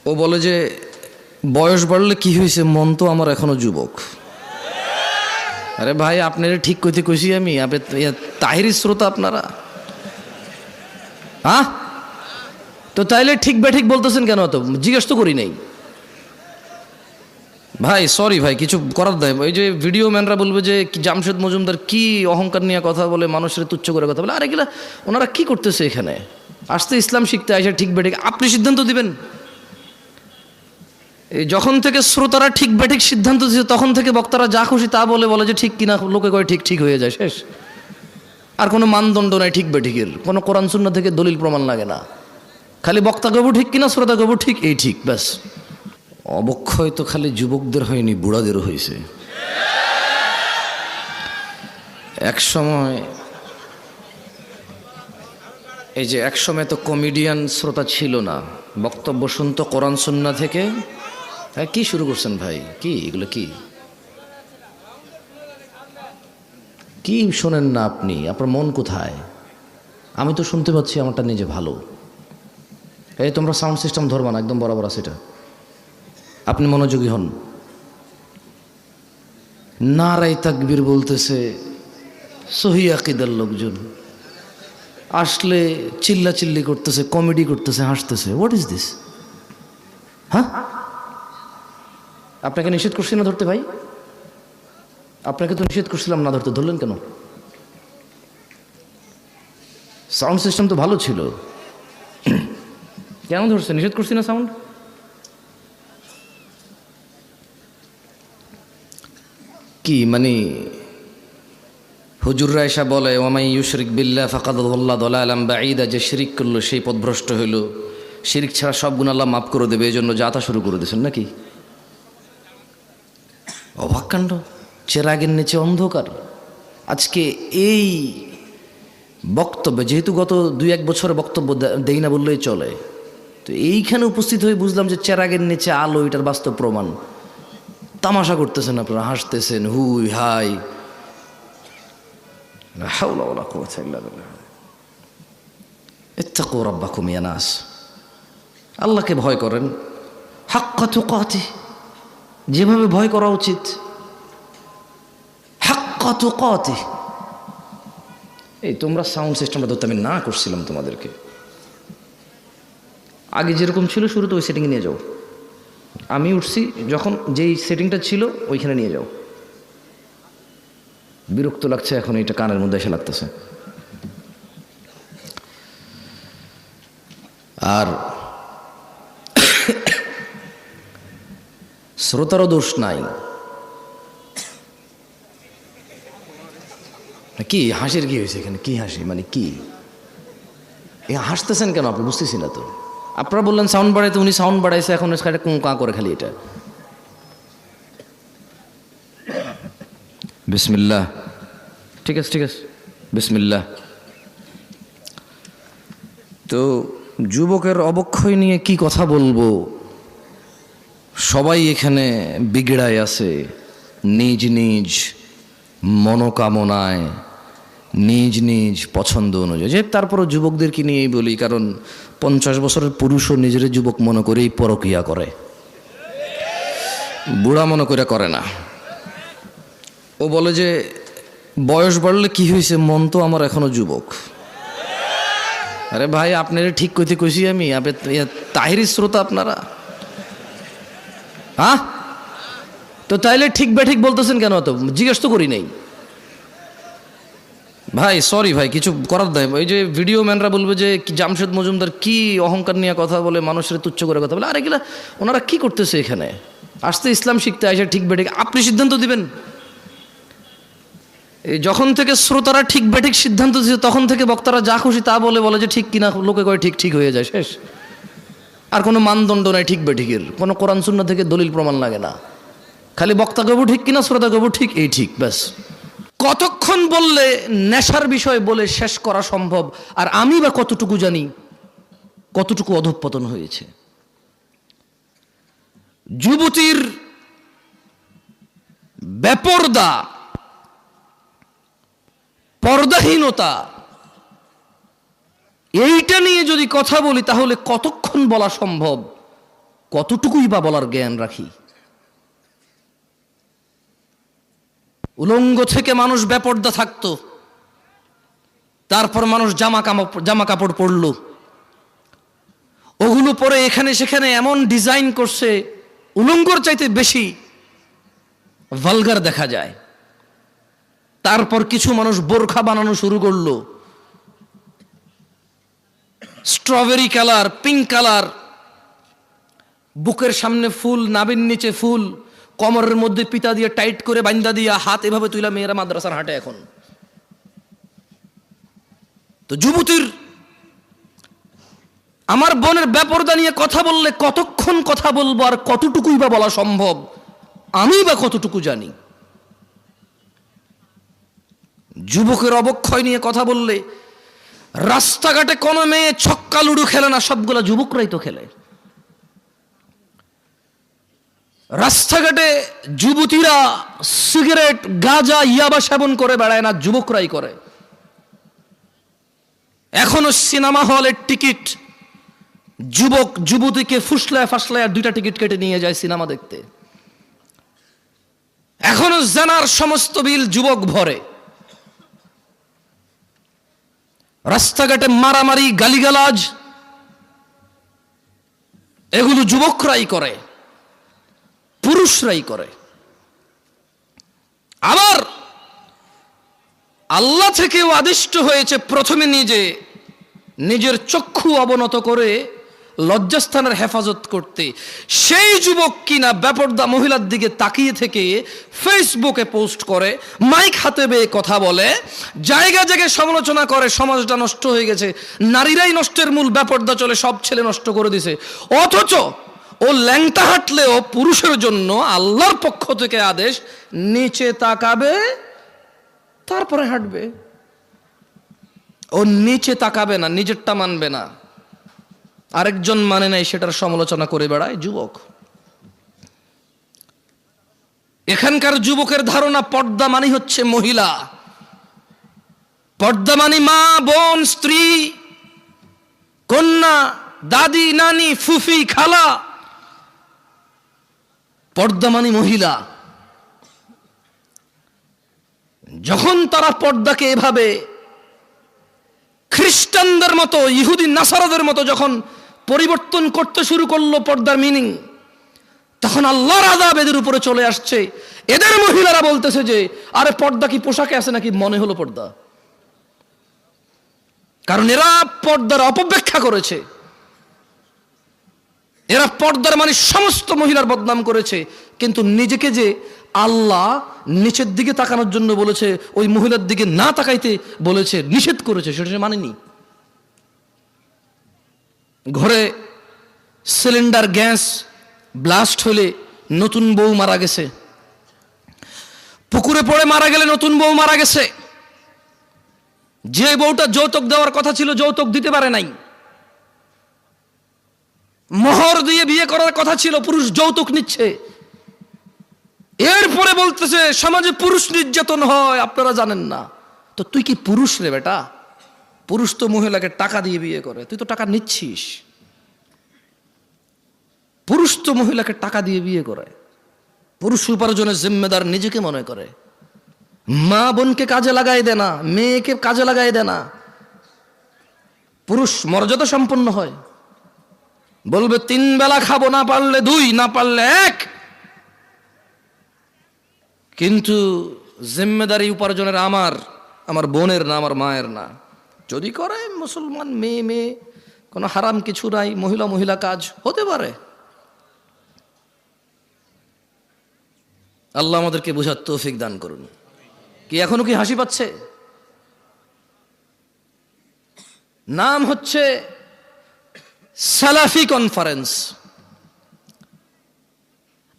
ও বলে যে বয়স বাড়লে কি হয়েছে, মন তো আমার এখনো যুবক। আরে ভাই, আপনারা ঠিক কইতে কইছি আমি, আপনি তাহিরি শ্রোতা আপনারা, হ্যাঁ? তো তাইলে ঠিক বেঠিক বলতেছেন কেন? তো জিজ্ঞেস তো করি নাই ভাই। সরি ভাই, কিছু করার দেয়। ওই যে ভিডিও ম্যানরা বলবে যে জামশেদ মজুমদার কি অহংকার নিয়ে কথা বলে, মানুষের তুচ্ছ করে কথা বলে। আরে এগুলা ওনারা কি করতেছে এখানে? আসতে ইসলাম শিখতে আসে, ঠিক বেঠিক আপনি সিদ্ধান্ত দিবেন। এই যখন থেকে শ্রোতারা ঠিক বেঠিক সিদ্ধান্ত দিচ্ছে, তখন থেকে বক্তারা যা খুশি তা বলে বলে যে ঠিক কিনা, লোকে কয় ঠিক, ঠিক হয়ে যায়, শেষ। আর কোনো মানদণ্ড নাই ঠিক বেঠিকের, কোনো কোরআন সুন্নাহ থেকে দলিল প্রমাণ লাগে না। খালি বক্তা কবু ঠিক কিনা, শ্রোতা কবু ঠিক, এই ঠিক, ব্যাস। অবক্ষয় তো খালি যুবকদের হয়নি, বুড়াদেরও হয়েছে। এক সময় এই যে এক সময় তো কমেডিয়ান শ্রোতা ছিল না, বক্তব্য শুনতো কোরআন সুন্নাহ থেকে। হ্যাঁ, কি শুরু করছেন ভাই? কি এগুলো? কি শোনেন না আপনি? আপনার মন কোথায়? আমি তো শুনতে পাচ্ছি আমারটা নিজে ভালো। এই তোমরা সাউন্ড সিস্টেম ধরবা না, একদম বরাবর আছে এটা। আপনি মনোযোগী হন। নারায়ে তাকবীর বলতেছে সহি আকীদার লোকজন, আসলে চিল্লাচিল্লি করতেছে, কমেডি করতেছে, হাসতেছে। What is this? হ্যাঁ, আপনাকে নিষেধ করছি না ধরতে ভাই? আপনাকে তো নিষেধ করছিলাম না ধরতে, ধরলেন কেন? সাউন্ড সিস্টেম তো ভালো ছিল, কেন ধরছে? নিষেধ করছি না সাউন্ড? কি মানে হুজুররা এসা বলে ওয়ামাই ইউশরিক বিল্লাহ ফাকাদ দাল্লা দালালাম বাঈদা, যে শিরিক করলো সেই পথভ্রষ্ট হইল, শিরিক ছাড়া সব গুনাহ আল্লাহ মাফ করে দেবে, এই জন্য যাতা শুরু করে দিয়েছেন নাকি? অবাক কাণ্ড। চেরাগের নিচে অন্ধকার। আজকে এই বক্তব্য, যেহেতু গত 2-1 বছরে বক্তব্য দেই না বললেই চলে, তো এইখানে উপস্থিত হয়ে বুঝলাম যে চেরাগের নিচে আলো, এটার বাস্তব প্রমাণ। তামাশা করতেছেন আপনারা, হাসতেছেন, হুই হাই, লা হাওলা ওয়ালা কুওয়াতা ইল্লা বিল্লাহ। ইত্তাকু রাব্বাকুম ইয়া নাস, আল্লাহকে ভয় করেন হাক্কা তুকাতিহ, যেভাবে ভয় করা উচিত, হাক্কা তুকাতিহ। এই তোমরা সাউন্ড সিস্টেমটা ধরতে আমি না করছিলাম তোমাদেরকে, আগে যেরকম ছিল শুরুতে ওই সেটিংয়ে নিয়ে যাও। আমি উঠছি যখন, যেই সেটিংটা ছিল ওইখানে নিয়ে যাও। বিরক্ত লাগছে এখন, এটা কানের মধ্যে এসে লাগতেছে। আর শ্রোতারও দোষ নাই। কি হাসির কি হয়েছে এখানে? কি হাসি মানে কি? হাসতেছেন কেন আপনি? বুঝতেছি না তো। আপনারা বললেন সাউন্ড বাড়াইতে, উনি সাউন্ড বাড়াইছে, এখন কা করে খালি এটা। বিসমিল্লাহ, ঠিক আছে, ঠিক আছে, বিসমিল্লাহ। তো যুবকের অবক্ষয় নিয়ে কি কথা বলবো? সবাই এখানে বিগড়ায় আছে, নিজ নিজ মনোকামনায়, নিজ নিজ পছন্দ অনুযায়ী। যে তারপরও যুবকদেরকে নিয়েই বলি, কারণ 50 বছরের পুরুষও নিজের যুবক মনে করেই পরকিয়া করে, বুড়া মনে করে না। ও বলে যে বয়স বাড়লে কি হয়েছে, মন তো আমার এখনো যুবক। আরে ভাই, আপনারা ঠিক কইতে কইছি আমি, আপনি তাহিরি শ্রোতা আপনারা, হ্যাঁ? তো তাইলে ঠিক বেঠিক বলতেছেন কেন? তো জিজ্ঞেস তো করি নাই ভাই। সরি ভাই, কিছু করার দেয়। ওই যে ভিডিও ম্যানরা বলবে যে জামশেদ মজুমদার কি অহংকার নিয়ে কথা বলে, মানুষের তুচ্ছ করে কথা বলে। আরে এগুলা ওনারা কি করতেছে এখানে? আসতে ইসলাম শিখতে আসে, ঠিক বেঠিক আপনি সিদ্ধান্ত দিবেন। এই যখন থেকে শ্রোতারা ঠিক বেঠিক সিদ্ধান্ত দিচ্ছে, তখন থেকে বক্তারা যা খুশি তা বলে বলে যে ঠিক কিনা, লোকে কয় ঠিক, ঠিক হয়ে যায়, শেষ। আর কোনো মানদণ্ড নাই ঠিক বেঠিকের, কোনো কোরআন সুন্নাহ থেকে দলিল প্রমাণ লাগে না। খালি বক্তা কবু ঠিক কিনা, শ্রোতা কবু ঠিক, এই ঠিক, ব্যাস। কতক্ষণ বললে নেশার বিষয় বলে শেষ করা সম্ভব? আর আমি বা কতটুকু জানি কতটুকু অধঃপতন হয়েছে। যুবতীর বেপরদা, পর্দাহীনতা, এইটা নিয়ে যদি কথা বলি তাহলে কতক্ষণ বলা সম্ভব? কতটুকুই বা বলার জ্ঞান রাখি? উলঙ্গ থেকে মানুষ বেপর্দা থাকতো, তারপর মানুষ জামা কাপড় পরলো, ওগুলো পরে এখানে সেখানে এমন ডিজাইন করছে উলঙ্গর চাইতে বেশি ভালগার দেখা যায়। তারপর কিছু মানুষ বোরখা বানানো শুরু করলো, স্ট্রবেরি কালার, পিঙ্ক কালার, বুকের সামনে ফুল, নাভির নিচে ফুল, কোমরের মধ্যে পিতা দিয়ে টাইট করে বান্দা দিয়া হাত এভাবে তুইলা মেয়েরা মাদ্রাসার হাঁটে এখন। তো যুবতীর, আমার বোনের বেপরদা নিয়ে কথা বললে কতক্ষণ কথা বলবো আর কতটুকুই বা বলা সম্ভব, আমি বা কতটুকু জানি? যুবকের অবক্ষয় নিয়ে কথা বললে রাস্তাঘাটে কোনো মেয়ে ছক্কা লুডু খেলে না, সবগুলা যুবকরাই তো খেলে। রাস্তাঘাটে যুবতীরা সিগারেট, গাঁজা, ইয়াবা সেবন করে বেড়ায় না, যুবকরাই করে। এখনো সিনেমা হলের টিকিট যুবক যুবতীকে ফুসলায় ফাসলায় 2টা টিকিট কেটে নিয়ে যায় সিনেমা দেখতে। এখনো জানার সমস্ত বিল যুবক ভরে। রাস্তাঘাটে মারামারি, গালিগালাজ, এগুলো যুবকরাই করে, পুরুষরাই করে। আবার আল্লাহ থেকেও আদিষ্ট হয়েছে প্রথমে নিজের চক্ষু অবনত করে লজ্জাস্থানের হেফাজত করতে। সেই যুবক কিনা বেপরদা মহিলার দিকে তাকিয়ে থেকে ফেসবুকে পোস্ট করে, মাইক হাতে বেয়ে কথা বলে, জায়গায় জায়গায় সমালোচনা করে, সমাজটা নষ্ট হয়ে গেছে, নারীরাই নষ্টের মূল, বেপরদা চলে, সব ছেলে নষ্ট করে দিছে। অথচ ও ল্যাংটা হাঁটলেও পুরুষের জন্য আল্লাহর পক্ষ থেকে আদেশ, নিচে তাকাবে তারপরে হাঁটবে। ও নিচে তাকাবে না, নিজেরটা মানবে না, আরেকজন মানে নাই সেটার সমালোচনা করে বেড়ায় যুবক। এখানকার যুবকের ধারণা পর্দা মানি হচ্ছে মহিলা, পর্দা মানি মা, বোন, স্ত্রী, কন্যা, দাদি, নানি, ফুফি, খালা। পর্দা মানি মহিলা। যখন তারা পর্দাকে এভাবে খ্রিস্টানদের মতো, ইহুদি নাসারাদের মতো যখন পরিবর্তন করতে শুরু করলো পর্দার মিনিং, তখন আল্লাহর আযাব এদের উপরে চলে আসছে। এদের মহিলারা বলতেছে যে আরে পর্দা কি পোশাকে আছে নাকি, মনে হলো পর্দা। কারণ এরা পর্দার অপব্যাখ্যা করেছে, এরা পর্দার মানে সমস্ত মহিলার বদনাম করেছে। কিন্তু নিজেকে যে আল্লাহ নিচের দিকে তাকানোর জন্য বলেছে, ওই মহিলার দিকে না তাকাইতে বলেছে, নিষেধ করেছে, সেটা সে মানেনি। ঘরে সিলিন্ডার গ্যাস ব্লাস্ট হলে নতুন বউ মারা গেছে, পুকুরে পড়ে মারা গেলে নতুন বউ মারা গেছে, যে বউটা যৌতুক দেওয়ার কথা ছিল যৌতুক দিতে পারে নাই, মোহর দিয়ে বিয়ে করার কথা ছিল, পুরুষ যৌতুক নিচ্ছে। এরপরে বলতেছে সমাজে পুরুষ নির্যাতন হয়, আপনারা জানেন না। তো তুই কি পুরুষ রে বেটা? পুরুষ তো মহিলাকে টাকা দিয়ে বিয়ে করে, তুই তো টাকা নিচ্ছিস। পুরুষ তো মহিলাকে টাকা দিয়ে বিয়ে করে, পুরুষ উপার্জনের জিম্মেদার নিজেকে মনে করে। মা বোনকে কাজে লাগাই দেয় না, মেয়েকে কাজে লাগাই দেয় না। পুরুষ মর্যাদা সম্পন্ন হয়, বলবে 3 বেলা খাবো, না পারলে 2, না পারলে 1। কিন্তু জিম্মেদারি উপার্জনের আমার বোনের না, আমার মায়ের না। যদি করে মুসলমান মেয়ে, কোনো হারাম কিছু নাই, মহিলা কাজ হতে পারে। আল্লাহ আমাদেরকে বোঝার তৌফিক দান করুন। কি এখনো কি হাসি পাচ্ছে? নাম হচ্ছে সালাফি কনফারেন্স।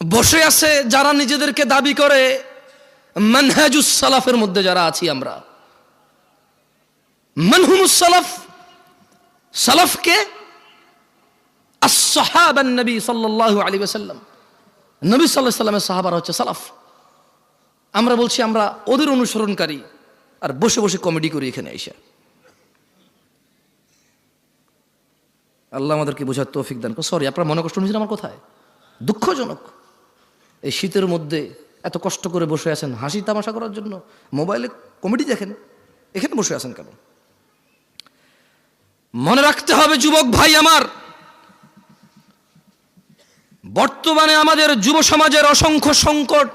বসে আছে যারা নিজেদেরকে দাবি করে মানহাজুস সালাফের মধ্যে যারা আছি আমরা। মানহুমুস সালাফ, সালাফকে আসহাবান নবী সাল্লাল্লাহু আলাইহি ওয়াসাল্লাম, নবী সাল্লাল্লাহু আলাইহি ওয়াসাল্লামের সাহাবারা হচ্ছে সালাফ। আমরা বলছি আমরা ওদের অনুসরণকারী, আর বসে বসে কমেডি করি এখানে এসে। আল্লাহ আমাদেরকে বোঝার তৌফিক দান। সরি, আপনারা মনে কষ্ট নিয়েছেন আমার কোথায়? দুঃখজনক এই শীতের মধ্যে এত কষ্ট করে বসে আছেন হাসি তামাশা করার জন্য, মোবাইলে কমেডি দেখেন, এখানে বসে আছেন কেন? মনে রাখতে হবে যুবক ভাই আমার, বর্তমানে আমাদের যুব সমাজের অসংখ্য সংকট,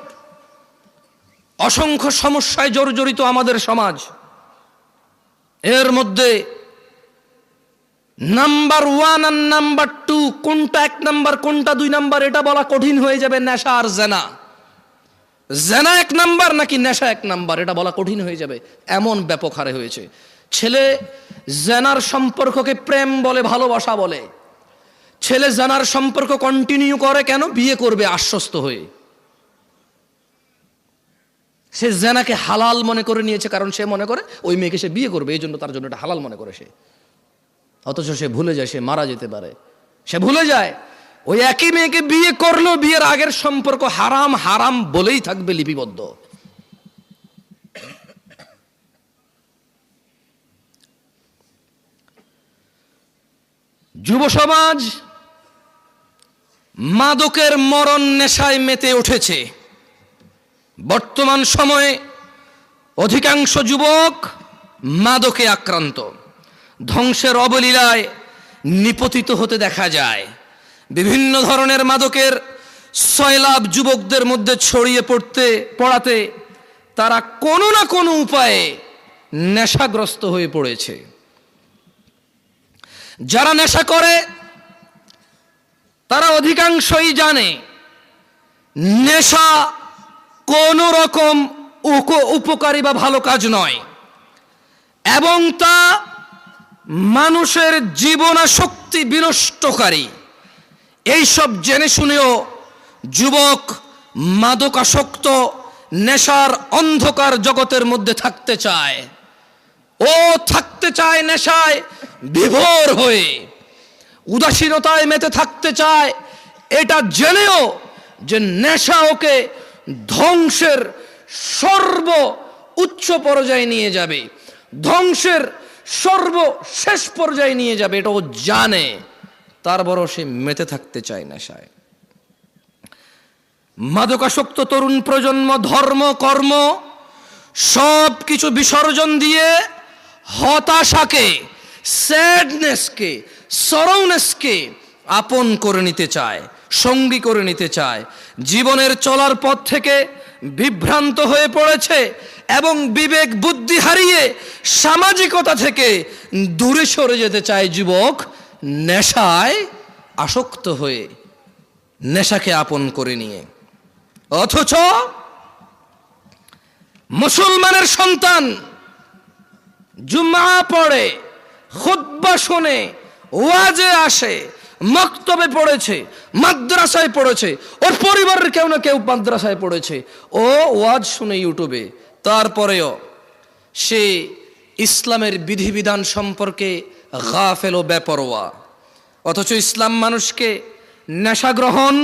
অসংখ্য সমস্যায় জর্জরিত আমাদের সমাজ। এর মধ্যে নাম্বার 1 আর নাম্বার 2, কোনটা 1 নাম্বার কোনটা 2 নাম্বার এটা বলা কঠিন হয়ে যাবে। নেশা আর জেনা, জেনা 1 নাম্বার নাকি নেশা 1 নাম্বার এটা বলা কঠিন হয়ে যাবে, এমন ব্যাপক হারে হয়েছে। ছেলে জেনার সম্পর্ককে প্রেম বলে, ভালোবাসা বলে। ছেলে জেনার সম্পর্ক কন্টিনিউ করে কেন? বিয়ে করবে আশ্বস্ত হয়ে। সে জেনাকে হালাল মনে করে নিয়েছে, কারণ সে মনে করে ওই মেয়েকে সে বিয়ে করবে, এই জন্য তার জন্য এটা হালাল মনে করে সে। অথচ সে ভুলে যায় সে মারা যেতে পারে। সে ভুলে যায় ওই একই মেয়েকে বিয়ে করলেও বিয়ের আগের সম্পর্ক হারাম হারাম বলেই থাকবে লিপিবদ্ধ। যুব সমাজ মাদকের মরণ নেশায় মেতে উঠেছে। বর্তমান সময়ে অধিকাংশ যুবক মাদকে আক্রান্ত, ধ্বংসের অবলীলায় নিপতিত হতে দেখা যায়। বিভিন্ন ধরনের মাদকের সয়লাভ যুবকদের মধ্যে ছড়িয়ে পড়াতে তারা কোনো না কোনো উপায়ে নেশাগ্রস্ত হয়ে পড়েছে। যারা নেশা করে তারা অধিকাংশই জানে নেশা কোনো রকম উপকারী বা ভালো কাজ নয়, এবং তা মানুষের জীবনাশক্তি বিনষ্টকারী। এইসব জেনে শুনেও যুবক মাদকাসক্ত নেশার অন্ধকার জগতের মধ্যে থাকতে চায়। ও থাকতে চায় নেশায় বিভোর হয়ে, উদাসীনতায় মেতে থাকতে চায়, এটা জেনেও যে নেশা ওকে ধ্বংসের সর্ব উচ্চ পর্যায়ে নিয়ে যাবে, ধ্বংসের সর্বশেষ পর্যায়ে নিয়ে যাবে, এটা ও জানে, তারপরও সে মেতে থাকতে চায় নেশায়। মাদকাসক্ত তরুণ প্রজন্ম ধর্ম কর্ম সব কিছু বিসর্জন দিয়ে হতাশাকে, স্যাডনেসকে, সরৌনেসকে আপন করে নিতে চায়, সঙ্গী করে নিতে চায়। জীবনের চলার পথ থেকে বিভ্রান্ত হয়ে পড়েছে এবং বিবেক বুদ্ধি হারিয়ে সামাজিকতা থেকে দূরে সরে যেতে চায় যুবক, নেশায় আসক্ত হয়ে, নেশাকে আপন করে নিয়ে। অথচ মুসলমানের সন্তান জুমা পড়ে, খুতবা শোনে, ওয়াজে আসে, মক্তবে পড়েছে, মাদ্রাসায় পড়েছে, ওর পরিবারের কেউ না কেউ মাদ্রাসায় পড়েছে, ও ওয়াজ শুনে ইউটিউবে, তারপরেও সে ইসলামের বিধিবিধান সম্পর্কে গাফেল ও বেপরোয়া। অথচ ইসলাম মানুষকে নেশা গ্রহণ,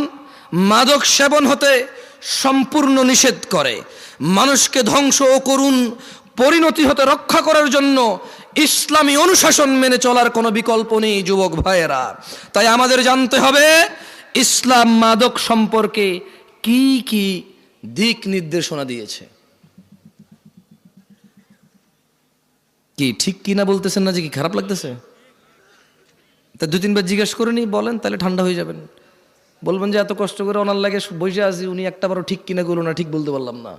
মাদক সেবন হতে সম্পূর্ণ নিষেধ করে। মানুষকে ধ্বংস ও করুণ পরিণতি হতে রক্ষা করার জন্য ইসলামী অনুশাসন মেনে চলার কোনো বিকল্প নেই যুবক ভাইয়েরা। তাই আমাদের জানতে হবে ইসলাম মাদক সম্পর্কে কি কি দিক নির্দেশনা দিয়েছে। কি ঠিক কিনা বলতেছেন না যে কি খারাপ লাগতেছে? তা 2-3 বার জিজ্ঞেস করে নি, বলেন, তাহলে ঠান্ডা হয়ে যাবেন। বলবেন যে এত কষ্ট করে ওনার লাগে বসে আছি, উনি একটাবারও ঠিক কিনা করলো না, ঠিক বলতে পারলাম না।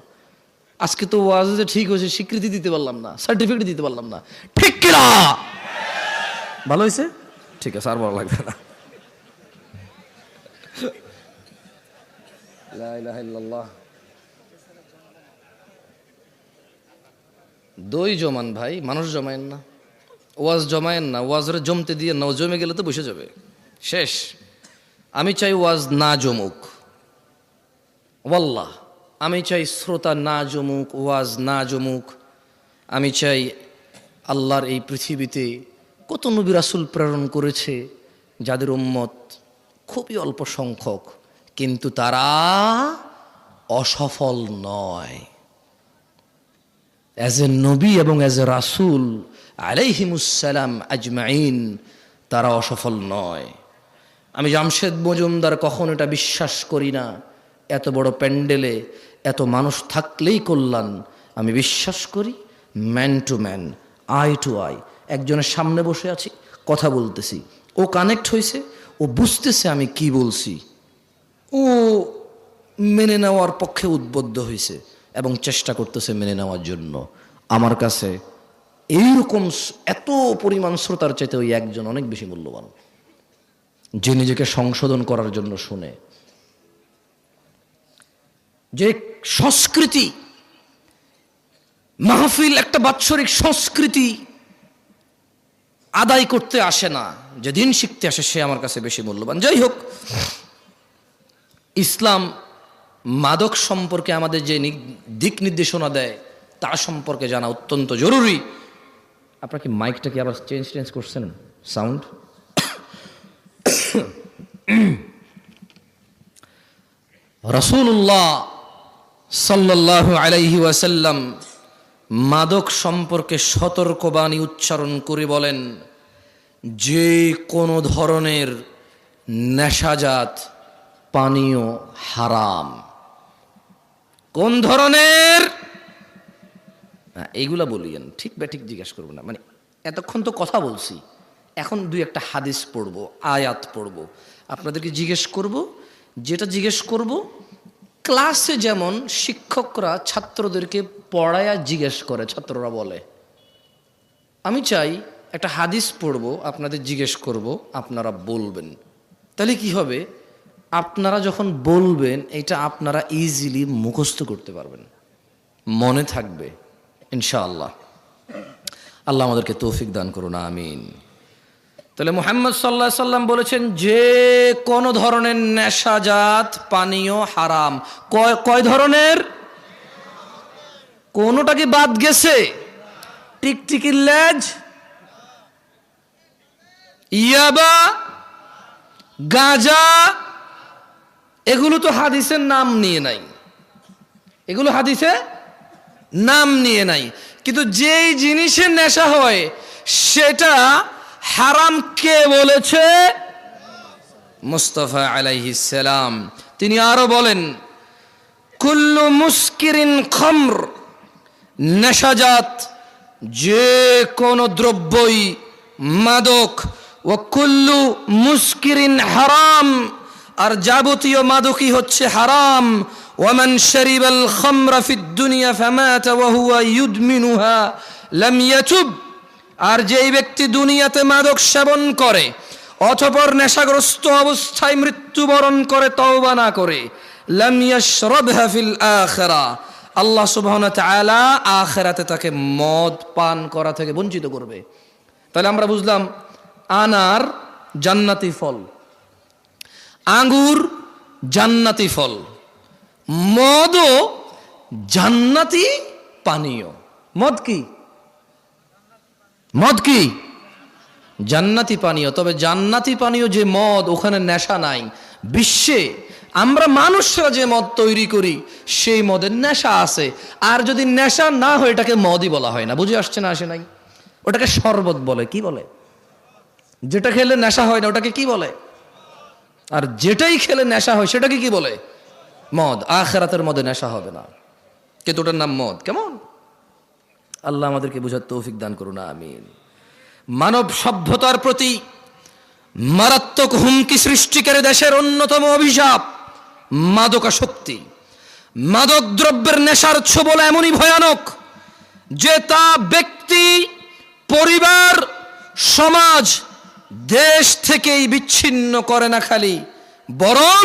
আজকে তো ওয়াজ যে ঠিক হয়েছে স্বীকৃতি দিতে পারলাম না, সার্টিফিকেট দিতে পারলাম না, ঠিক কিনা? ভালো হয়েছে, ঠিক আছে, আর ভালো লাগবে না। লা ইলাহা ইল্লাল্লাহ। দই জমান ভাই, মানুষ জমায়েন না, ওয়াজ জমায়েন না, ওয়াজরে জমতে দিয়ে না, জমে গেলে তো বসে যাবে, শেষ। আমি চাই ওয়াজ না জমুক, ওয়াল্লাহ আমি চাই শ্রোতা না জমুক, ওয়াজ না জমুক। আমি চাই আল্লাহর এই পৃথিবীতে কত নবী রাসূল প্রেরণ করেছে যাদের উম্মত খুবই অল্প সংখ্যক, কিন্তু তারা অসফল নয়। অ্যাজ এ নবী এবং অ্যাজ এ রাসূল আলাইহিমুসসালাম আজমাইন, তারা অসফল নয়। আমি জামশেদ মজুমদার কখন এটা বিশ্বাস করি না এত বড় প্যান্ডেলে এত মানুষ থাকলেই কল্যাণ। আমি বিশ্বাস করি man to man, eye to eye. একজনের সামনে বসে আছি, কথা বলতেছি, ও কানেক্ট হয়েছে, ও বুঝতেছে আমি কি বলছি, ও মেনে নেওয়ার পক্ষে উদ্বুদ্ধ হয়েছে এবং চেষ্টা করতেছে মেনে নেওয়ার জন্য। আমার কাছে এইরকম এত পরিমাণ শ্রোতার চাইতে ওই একজন অনেক বেশি মূল্যবান, যে নিজেকে সংশোধন করার জন্য শুনে। যে সংস্কৃতি মাহফিল একটা বাৎসরিক সংস্কৃতি আদায় করতে আসে না, যে দিন শিখতে আসে, সে আমার কাছে বেশি মূল্যবান। যাই হোক, ইসলাম মাদক সম্পর্কে আমাদের যে দিক নির্দেশনা দেয় তার সম্পর্কে জানা অত্যন্ত জরুরি। আপনার কি মাইকটা কি আবার চেঞ্জ করছেন সাউন্ড? রাসূলুল্লাহ সাল্লাল্লাহু আলাইহি ওয়াসাল্লাম মাদক সম্পর্কে সতর্কবাণী উচ্চারণ করে বলেন, যে কোনো ধরনের নেশাজাত পানীয় হারাম। কোন ধরনের? এইগুলা বলিয়েন, ঠিক ঠিক জিজ্ঞাসা করবো না, মানে এতক্ষণ তো কথা বলছি, এখন দুই একটা হাদিস পড়বো, আয়াত পড়বো, আপনাদেরকে জিজ্ঞেস করব। যেটা জিজ্ঞেস করব ক্লাসে যেমন শিক্ষকরা ছাত্রদেরকে পড়ায়া জিজ্ঞেস করে, ছাত্ররা বলে, আমি চাই একটা হাদিস পড়বো, আপনাদের জিজ্ঞেস করব, আপনারা বলবেন। তাহলে কি হবে? আপনারা যখন বলবেন এটা আপনারা ইজিলি মুখস্থ করতে পারবেন, মনে থাকবে ইনশাআল্লাহ। আল্লাহ আমাদেরকে তৌফিক দান করুন, আমিন। তাহলে মুহাম্মদ সাল্লাল্লাহু আলাইহি সাল্লাম বলেছেন যে কোন ধরনের নেশাজাত পানীয় হারাম। কয় ধরনের? কোনটা কি বাদ গেছে? টিকটিকির লেজ, ইয়াবা, গাঁজা, এগুলো তো হাদিসের নাম নিয়ে নাই, এগুলো হাদিসে নাম নিয়ে নাই। কিন্তু যেই জিনিসের নেশা হয় সেটা হারাম কে বলেছে? মুস্তাফা আলাইহিস সালাম। তিনি আরো বলেন, কুল্লু মুস্কিরিন খামর, নেশাজাত যে কোন দ্রব্যই মাদক, ও কুল্লু মুস্কিরিন হারাম, আর যাবতীয় মাদকই হচ্ছে হারাম। ওয়ামান শারিবাল খামরা ফিদ দুনিয়া ফামাতা ওয়া হুয়া ইউদমিনুহা লাম ইয়াতুব, আর যেই ব্যক্তি দুনিয়াতে মাদক সেবন করে অতঃপর নেশাগ্রস্ত অবস্থায় মৃত্যুবরণ করে তওবা না করে, লাম ইয়াশরাবহা ফিল আখিরা, আল্লাহ সুবহানাহু ওয়া তাআলা আখিরাতে তাকে মদ পান করা থেকে বঞ্চিত করবে। তাহলে আমরা বুঝলাম আনার জান্নাতি ফল, আঙ্গুর জান্নাতি ফল, মদও জান্নাতি পানীয়। মদ কি? মদ কি? জান্নাতি পানীয়। তবে জান্নাতি পানীয় যে মদ, ওখানে নেশা নাই। বিশ্বে আমরা মানুষরা যে মদ তৈরি করি সেই মদের নেশা আছে। আর যদি নেশা না হয় এটাকে মদই বলা হয় না। বুঝে আসছে না? আসে নাই? ওটাকে শরবত বলে। কি বলে? যেটা খেলে নেশা হয় না ওটাকে কি বলে? আর যেটাই খেলে নেশা হয় সেটাকে কি বলে? মদ। আখিরাতের মদে নেশা হবে না, কিন্তু ওটার নাম মদ। কেমন? আল্লাহ আমাদেরকে বুঝার তৌফিক দান করুন, আমিন। মানব সভ্যতার প্রতি মারাত্মক হুমকি সৃষ্টিকারী দেশের অন্যতম অভিশাপ মাদকাসক্তি। মাদক দ্রব্যের নেশার ছোবল এমনই ভয়ানক যে তা ব্যক্তি, পরিবার, সমাজ, দেশ থেকেই বিচ্ছিন্ন করে না খালি, বরং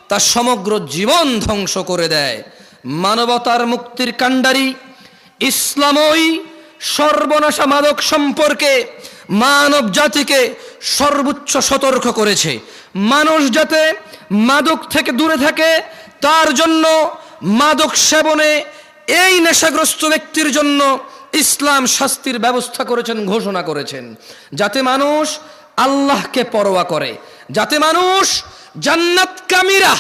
তা সমগ্র জীবন ধ্বংস করে দেয়। মানবতার মুক্তির কাণ্ডারি ইসলামই সর্বনাশা মাদক সম্পর্কে মানব জাতিকে সর্বোচ্চ সতর্ক করেছে। মানুষ যাতে মাদক থেকে দূরে থাকে তার জন্য মাদক সেবনে এই নেশাগ্রস্ত ব্যক্তির জন্য ইসলাম শাস্তির ব্যবস্থা করেছেন, ঘোষণা করেছেন, যাতে মানুষ আল্লাহকে পরোয়া করে, যাতে মানুষ জান্নাতকামীরা,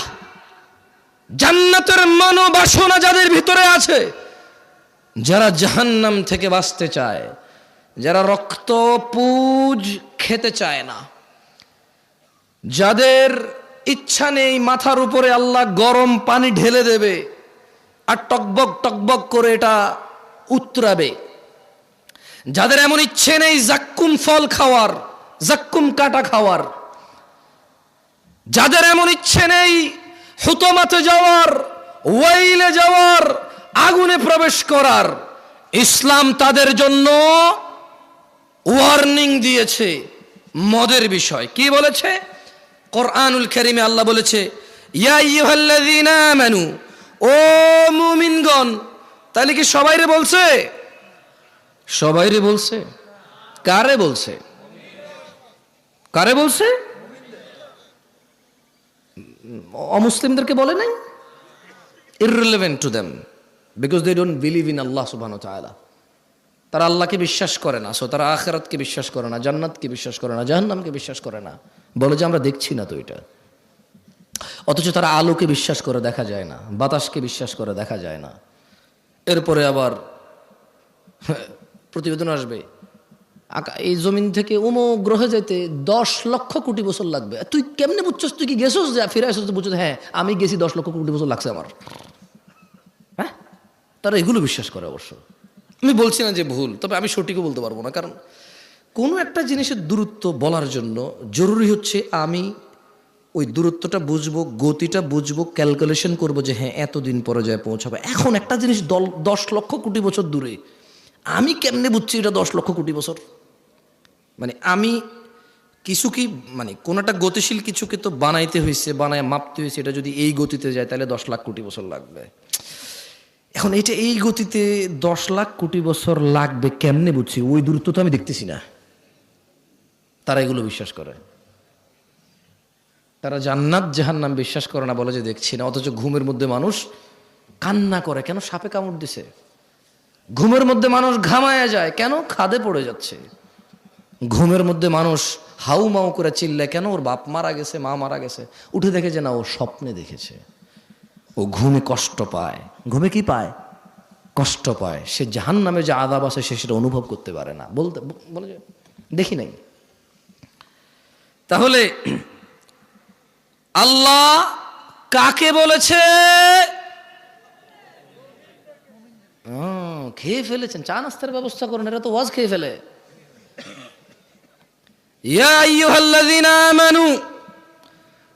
জান্নাতের মনোবাসনা যাদের ভিতরে আছে, যারা জাহান্নাম থেকে বাঁচতে চায়, যারা রক্ত পুজ খেতে চায় না, যাদের ইচ্ছা নেই মাথার উপরে আল্লাহ গরম পানি ঢেলে দেবে আর টকবক টকবক করে এটা উতরাবে, যাদের এমন ইচ্ছে নেই জাক্কুম ফল খাওয়ার, জাক্কুম কাটা খাওয়ার, যাদের এমন ইচ্ছে নেই হুতমাতে যাওয়ার, ওয়াইলে যাওয়ার, আগুনে প্রবেশ করার, ইসলাম তাদের জন্য ওয়ার্নিং দিয়েছে মদের বিষয়। কি বলেছে? কোরআনুল কারীমে আল্লাহ বলেছে, ইয়া আইয়ুহাল্লাযীনা আমানু, ও মুমিনগণ। তাহলে কি সবাইরে বলছে? সবাইরে বলছে? কারে বলছে? কারে বলছে? অমুসলিমদেরকে বলে নাই? irrelevant to them because they don't believe in Allah subhanahu wa ta'ala. তারা আল্লাহকে বিশ্বাস করে না, সো তারা আখিরাতকে বিশ্বাস করে না, জান্নাতকে বিশ্বাস করে না, জাহান্নামকে বিশ্বাস করে না। বলে যে আমরা দেখছি না তো এটা। অথচ তারা আলোকে বিশ্বাস করে দেখা যায় না, বাতাসকে বিশ্বাস করে দেখা যায় না। এরপরে আবার প্রতিবেদন আসবে, এই জমিন থেকে অমুক গ্রহে যেতে 10 লক্ষ কোটি বছর লাগবে। তুই কেমনে বুঝছস? তুই কি গেছস? যে ফিরে আসছিস? বুঝছিস? হ্যাঁ, আমি গেছি, 10 লক্ষ কোটি বছর লাগছে আমার। হ্যাঁ, তারা এগুলো বিশ্বাস করে। অবশ্য আমি বলছি না যে ভুল, তবে আমি সঠিকও বলতে পারবো না, কারণ কোনো একটা জিনিসের দূরত্ব বলার জন্য জরুরি হচ্ছে আমি ওই দূরত্বটা বুঝবো, গতিটা বুঝবো, ক্যালকুলেশন করবো যে হ্যাঁ এতদিন পরে যায় পৌঁছাবে। এখন একটা জিনিস 10 লক্ষ কোটি বছর দূরে, আমি কেমনে বুঝছি এটা 10 লক্ষ কোটি বছর? মানে আমি কিছু কি, মানে কোনো একটা গতিশীল কিছুকে তো বানাইতে হয়েছে, বানায় মাপতে হয়েছে, এটা যদি এই গতিতে যায় তাহলে 10 লাখ কোটি বছর লাগবে। এখন এটা এই গতিতে 10 লাখ কোটি বছর লাগবে কেমনে বুঝছি? ওই দূরত্ব তো আমি দেখতেছি না। তারা এগুলো বিশ্বাস করে। তারা জান্নাত জাহান্নাম বিশ্বাস করে না, বলে যে দেখছি না। অথচ ঘুমের মধ্যে মানুষ কান্না করে, কেন? সাপে কামড় দিছে। ঘুমের মধ্যে মানুষ ঘামায়া যায়, কেন? খাদে পড়ে যাচ্ছে। ঘুমের মধ্যে মানুষ হাউ মাউ করে চিল্লায়, কেন? ওর বাপ মারা গেছে, মা মারা গেছে। উঠে দেখে যে না, ও স্বপ্নে দেখেছে। ও ঘুমে কষ্ট পায়। ঘুমে কি পায়? কষ্ট পায়। সে জাহান্নামে যে আযাব আছে সে সেটা অনুভব করতে পারে না, বলে যে দেখি নাই। তাহলে আল্লাহ কাকে বলেছে? খেয়ে ফেলেছেন, চা নাস্তার ব্যবস্থা করুন, এরা তো ওয়াজ খেয়ে ফেলে। ইয়া আইয়ুহাল্লাযীনা আমানু,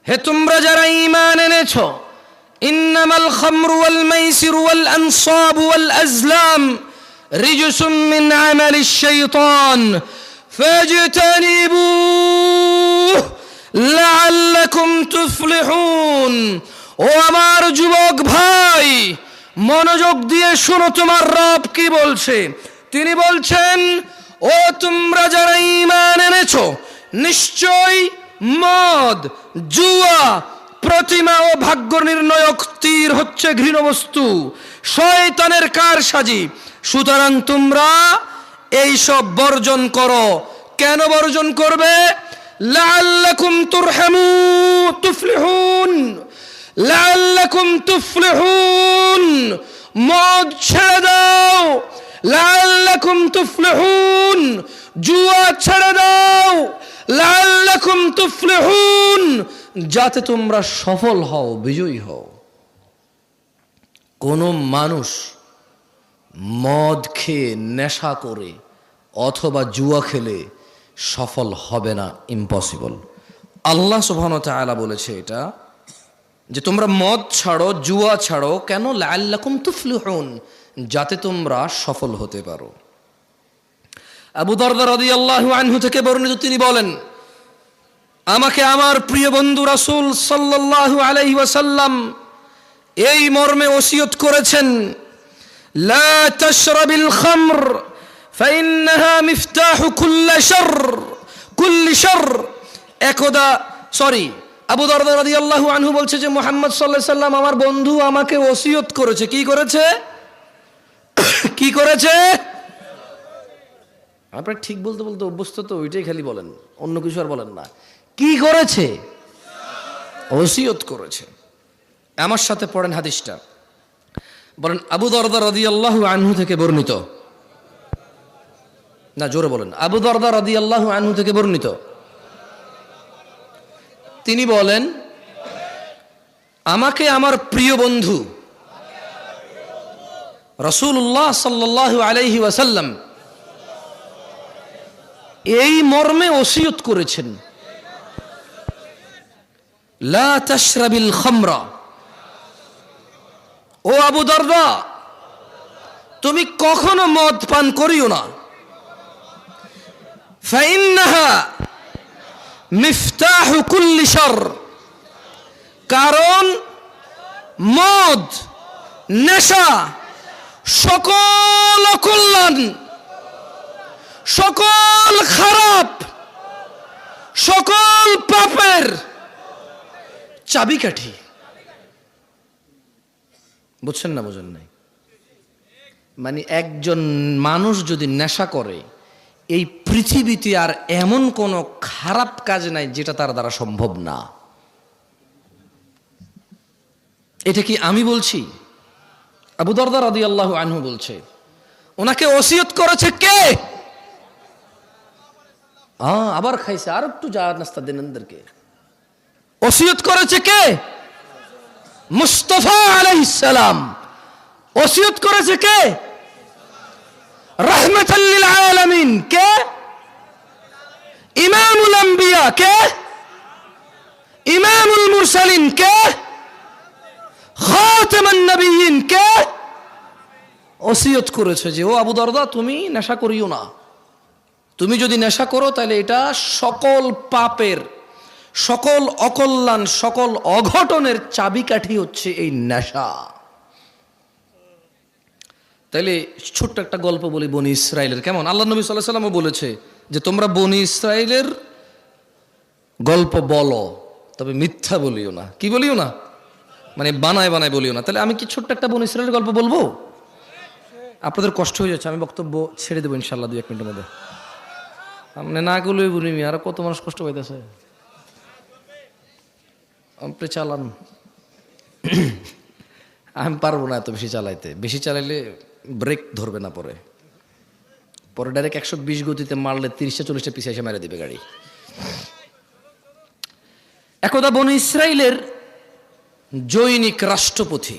হে তোমরা যারা ঈমান এনেছো, ইন্নামাল খামরু ওয়াল মাইসিরু ওয়াল আনসাবু ওয়াল আজলাম রিজসুম মিন আমালিশ শাইতান ফাজতানিবুহু লাআল্লাকুম তুফলিহুন। ও আমার যুবক ভাই, মনোযোগ দিয়ে শোনো, তোমার রব কি বলছে। তিনি বলছেন, ও তোমরা যারা ঈমান এনেছো, নিশ্চয় মদ, জুয়া, প্রতিমা ও ভাগ্য নির্ণয়ক তীর হচ্ছে ঘৃণ বস্তু, শয়তানের কারসাজি। সুতরাং তোমরা এইসব বর্জন করো। কেন বর্জন করবে? লাআল্লাকুম তুফলিহুন, লাআল্লাকুম তুফলিহুন। মদ ছেড়ে দাও, লাআল্লাকুম তুফলিহুন। জুয়া ছেড়ে দাও, লাআল্লাকুম তুফলিহুন, যাতে তোমরা সফল হও, বিজয়ী হও। কোন মানুষ মদ খেয়ে, নেশা করে অথবা জুয়া খেলে সফল হবে না, ইম্পসিবল। আল্লাহ সুবহানাহু ওয়া তাআলা বলেছে এটা, যে তোমরা মদ ছাড়ো, জুয়া ছাড়ো। কেন? লাআল্লাকুম তুফলিহুন, যাতে তোমরা সফল হতে পারো। আবু দারদা রাদিয়াল্লাহু আনহু থেকে বর্ণিত, তিনি বলেন, আমাকে আমার প্রিয় বন্ধু রাসূল সাল্লাল্লাহু আলাইহি ওয়াসাল্লাম এই মর্মে ওসিয়ত করেছেন, লা তাশরাবিল খামর ফাইন্নাহা মিফতাহু কুল্লি শারর। একদা আবু দারদা রাদিয়াল্লাহু আনহু বলছে যে মুহাম্মদ সাল্লাল্লাহু আলাইহি ওয়াসাল্লাম আমার বন্ধু আমাকে ওসিয়ত করেছে। কি করেছে? কি করেছে? আপনারা ঠিক বলতে বলতে অভ্যস্ত তো, ওইটাই খালি বলেন, অন্য কিছু আর বলেন না। কি করেছে? ওসিয়ত করেছে। আমার সাথে পড়েন হাদিসটা। বলেন, আবু দারদা রাদিয়াল্লাহু আনহু থেকে বর্ণিত, না, জোরে বলেন। আবু দারদা রাদিয়াল্লাহু আনহু থেকে বর্ণিত, তিনি বলেন, আমাকে আমার প্রিয় বন্ধু রাসূলুল্লাহ সাল্লাল্লাহু আলাইহি ওয়াসাল্লাম এই মর্মে ওসিয়ত করেছেন, লা তাশরাবিল খামরা, ও আবু দারদা তুমি কখনো মদ পান করিও না, ফাইন্নাহা মিফতাহু কুল্লি শার, কারণ মদ, নেশা সকল অকল্যাণ, সকল খারাপ, সকল পাপের চাবিকাঠি। বুঝছেন না বুঝেন নাই? মানে একজন মানুষ যদি নেশা করে, এই পৃথিবীতে আর এমন কোনো খারাপ কাজ নাই যেটা তার দ্বারা সম্ভব না। এটা কি আমি বলছি? আবু দারদা রাদিয়াল্লাহু আনহু বলছে। ওনাকে ওসিয়ত করেছে কে? আবার খাইছে, আর একটু যা নাস্তা দেন এদেরকে। ওসিয়ত করেছে কে? মুস্তাফা আলাইহিস সালাম। ওসিয়ত করেছে কে? রাহমাতাল লিল আলামিন। কে? ইমামুল আম্বিয়া। কে? ইমামুল মুরসালিন। কে? খাতামান নবিয়্যিন। কে? ওসিয়ত করেছে যে ও আবু দারদা তুমি নেশা করিও না, তুমি যদি নেশা করো তাহলে এটা সকল পাপের, সকল অকল্যাণ, সকল অঘটনের চাবিকাঠি হচ্ছে এই নেশা। তাইলে ছোট্ট একটা গল্প বলি বনি ইসরাইলের। কেমন? আল্লাহ নবী সাল্লাল্লাহু আলাইহি ওয়াসাল্লাম বলেছে যে তোমরা বনি ইসরাইলের গল্প বলো, তবে মিথ্যা বলিও না। কি বলিও না? মানে বানায় বানায় বলিও না। তাহলে আমি কি ছোট্ট একটা বনি ইসরাইলের গল্প বলবো? আপনাদের কষ্ট হয়ে যাচ্ছে, আমি বক্তব্য ছেড়ে দেবো ইনশাল্লাহ 2-1 মিনিটের মধ্যে। আপনি না গেলেই বলি, আর কত মানুষ কষ্ট পাইতেছে, আপনি চালান। আমি পারবো না এত বেশি চালাইতে, বেশি চালাইলে ব্রেক ধরবে না, পরে ডাইরেক্ট 120 গতিতে মারলে 30-40 পিছিয়ে এসে মেরে দিবে গাড়ি। একদা বনি ইসরাইলের জৈনিক রাষ্ট্রপতি